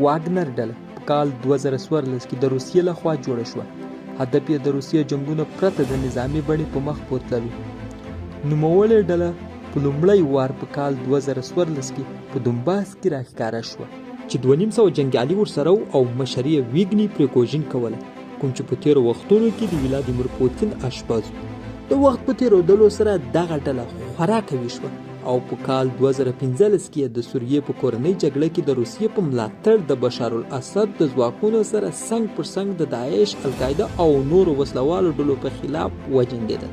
واګنر ډله په کال 2014 کې د روسیې لخوا جوړه شوه. هدف یې د روسیې جنګونو پرته د نظامي بڼې په مخ بوتللو. نوموړې ډله په لومړی وار په کال 2014 کې په دونباس کې راښکاره شوه چې 250 جنګیالي ورسره او مشري یې ویګني پریګوژین کوله، کوم چې په تېرو وختونو کې د ولادیمیر پوتین اشپز و. د وخت په تېرېدلو سره دغه ډله خورا قوي شوه او په کال 2015 کې د سوریې په کورنۍ جګړه کې د روسیې په ملاتړ د بشار الاسد د ځواکونو سره څنګ پر څنګ د داعش، القاعده او نورو وسلوالو ډلو په خلاف وجنګېدل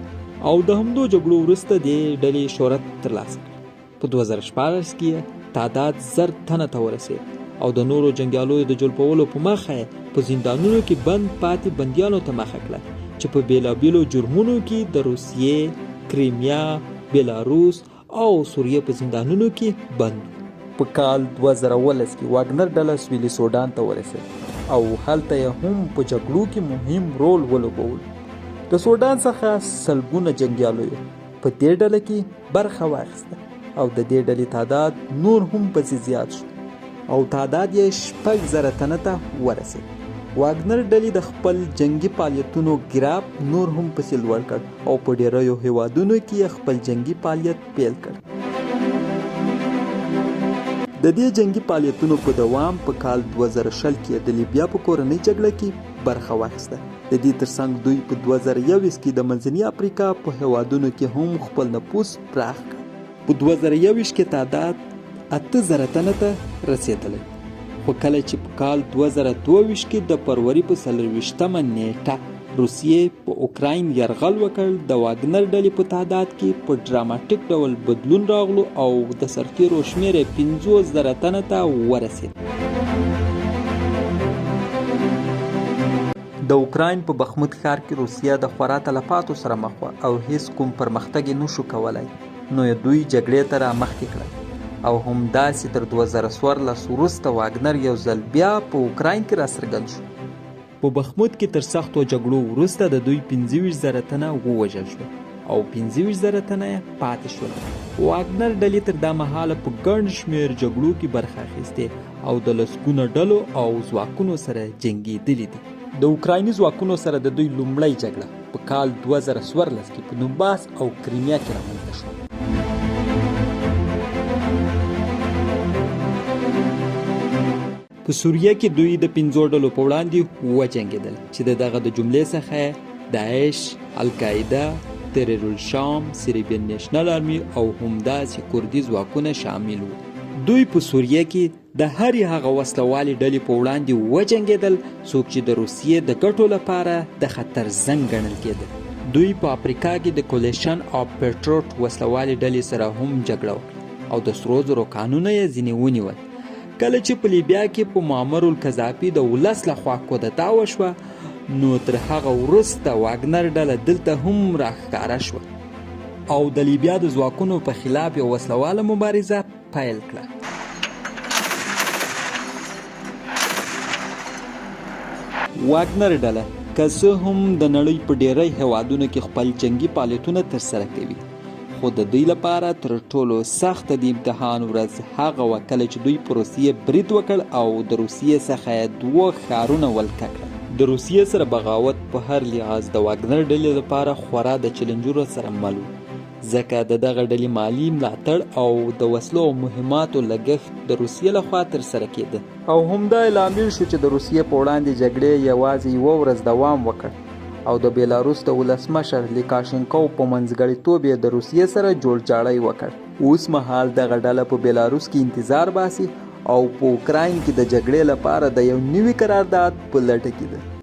او د همدو جګړو وروسته د ډلې شهرت ترلاسه کړ. په 2014 کې تعداد 1000 تنه ته ورسېد او د نورو جنګیالیو د جلبولو په مخه په زندانونو کې بند پاتې بندیانو ته مخه کړه چې په بیلابیلو جرمونو کې د روسیې، کریمیا، بیلاروس او سوریې په زندانونو کې بند. په کال 2018 کې واګنر ډله سویلي سودان ته ورسېد او هلته یې هم په جګړو کې مهم رول ولوبول. د سودان څخه سلګونه جنګیالیو په دې ډله کې برخه واخیسته او د دې ډلې تعداد نور هم پسې زیات شو او تعداد یې 6000 تنه ته ورسېد. واګنر ډلې د خپل جنگي فعالیتونو ګراف نور هم پسې لوړ کړ او په ډیرو هیوادونو کې خپل جنگي فعالیت پیل کړ. د دې جنگي فعالیتونو په دوام په کال 2020 کې د لیبیا په کورنۍ جګړه کې برخه واخیسته. د دې ترڅنګ دوی په 2021 کې د منځنۍ افریقا په هیوادونو کې هم خپل نفوذ پراخ کړ. په 2021 کې تعداد 8000 تنه ته رسېدلی، خو کله چې په کال 2022 کې د فروری په 24مه نیټه روسیې په اوکراین یرغل وکړ، د واګنر ډلې په تعداد کې په ډراماټیک ډول بدلون راغلو او د سرتیرو شمېر 50000 تنه ته ورسېد. د اوکراین په بخموت ښار کې روسیه د خورا تلفاتو سره مخ وه او هیڅ کوم پرمختګ یې نشو کولی، نو دوی جګړې ته رامخکې کړل او همداسې تر 2014 وروسته واګنر یو ځل بیا په اوکراین کې راڅرګند شو. په بخموت کې تر سختو جګړو وروسته د دوی 25000 تنه ووژل شول او 25000 تنه یې پاتې شول. واګنر ډلې تر دا مهاله په ګڼ شمېر جګړو کې برخه اخیستې او د لسګونو ډلو او ځواکونو سره جنګېدلي دي. د اوکرایني ځواکونو سره د دوی لومړۍ جګړه په کال 2014 کې په دونباس او کریمیا کې رامنځته شوه. په سوریه کې دوی د 5 ډلو په وړاندې وجنګېدل چې دغه د جملې څخه داعش، القاعده، تحریر الشام، سربیان نیشنل آرمي او همداسې کردي ځواکونه شامل وو. دوی په سوریه کې د هرې هغه وسلوالې ډلې په وړاندې وجنګېدل څوک چې د روسیې د ګټو لپاره د خطر زنګ ګڼل کېدل. دوی په افریقا کې د کولیشن اف پیټروټ وسلوالې ډلې سره هم جګړه وکړه او د سرو زرو کانونه یې ځینې ونیول. کله چې په لیبیا کې په معمر القذافي د ولس لخوا کودتا وشوه، نو تر هغه وروسته واګنر ډله دلته هم راښکاره شوه او د لیبیا د ځواکونو په خلاف یو وسلواله مبارزه پیل کړه. واګنر ډله که څه هم د نړۍ په ډیری هیوادونو کې خپل جنگي فعالیتونه ترسره کوي، خو د دوی لپاره تر ټولو سخت د امتحان ورځ هغه وه کله چې دوی په روسیې برید وکړ او د روسیې څخه 2 ښارونه ولکه کړل. د روسیې سره بغاوت په هر لحاظ د واګنر ډلې لپاره خورا د چیلنجونو سره مل و، ځکه دغه ډلې مالی ملاتړ او د وسلو او مهماتو لګښت د روسیې لخوا ترسره کېده او همدا لامل شو چې د روسیې په وړاندې جګړې یوازې 1 ورځ دوام وکړ او د بیلاروس د ولسمشر لیکاشینکو په منځګړیتوب یې د روسیې سره جوړجاړی وکړ. اوس مهال دغه ډله په بیلاروس کې انتظار باسي او په اوکراین کې د جګړې لپاره د یو نوي قرارداد په لټه کې ده.